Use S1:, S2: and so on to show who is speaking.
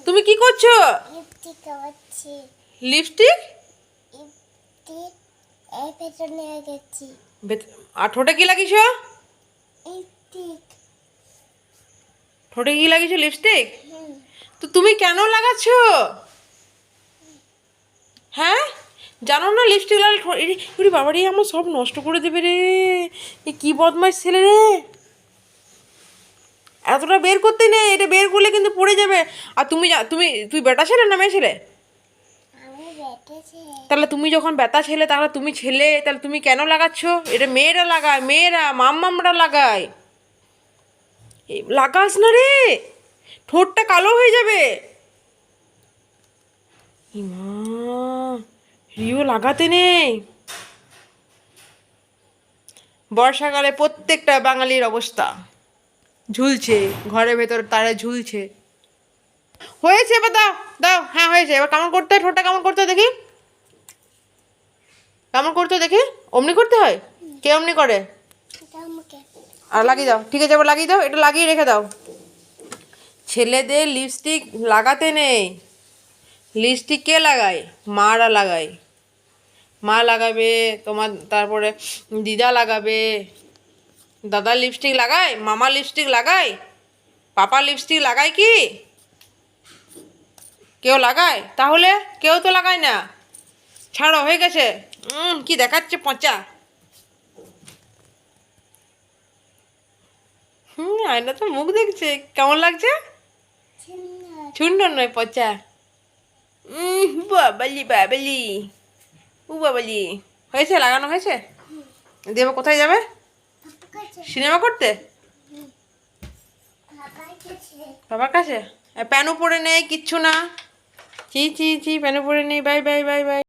S1: তুমি কি করছো?
S2: লিপস্টিক খাওয়াচ্ছি।
S1: লিপস্টিক?
S2: লিপস্টিক এই পেছনে গেছি।
S1: আর ঠোঁটে কি লাগিয়েছো?
S2: লিপস্টিক।
S1: ঠোঁটে কি লাগিয়েছো? লিপস্টিক? তো তুমি কেন লাগাচ্ছো? হ্যাঁ, জানো না লিপস্টিক লাগালে বাবারে আমার সব নষ্ট করে দেবে রে। এ কি বদমাইশ ছেলে রে। এতটা বের করতে নেই, এটা বের করলে কিন্তু পড়ে যাবে। আর তুই বেটা ছেলে না মেয়ে ছেলে?
S2: আমি বেঁটেছি।
S1: তাহলে তুমি যখন বেটা ছেলে, তাহলে তুমি ছেলে, তাহলে তুমি কেন লাগাচ্ছ? এটা মেয়েরা লাগায়, মেয়েরা মাম্মামরা লাগায়। লাগাস না রে, ঠোঁটটা কালো হয়ে যাবে। মা, রিও লাগাতে নেই। বর্ষাকালে প্রত্যেকটা বাঙালির অবস্থা ঝুলছে, ঘরের ভেতর তারা ঝুলছে। হয়েছে, এবার দাও দাও, হ্যাঁ হয়েছে। এবার কেমন করতে হয় ঠোঁটটা, কেমন করতে হয় দেখি, কেমন করতে হয় দেখি। অমনি করতে হয়? কে অমনি করে? আর লাগিয়ে দাও, ঠিক আছে, এবার লাগিয়ে দাও, এটা লাগিয়ে রেখে দাও। ছেলেদের লিপস্টিক লাগাতে নেই। লিপস্টিক কে লাগায়? মারা লাগায়। মা লাগাবে তোমার, তারপরে দিদা লাগাবে। দাদা লিপস্টিক লাগায়, মামা লিপস্টিক লাগায়, পাপা লিপস্টিক লাগায় কি? কেউ লাগায়? তাহলে কেউ তো লাগায় না। ছাড়ো, হয়ে গেছে। কি দেখাচ্ছে পচা। আয়না তো মুখ দেখছে, কেমন লাগছে? সুন্দর নয়, পচা। বাবালি বাবালি, ও বাবালি। হয়েছে, লাগানো হয়েছে। দেব কোথায় যাবে? সিনেমা করতে? বাবার কাছে? প্যানও পরে নেই, কিচ্ছু না। চি চি চি, প্যানও পরে নেই। Bye bye bye bye.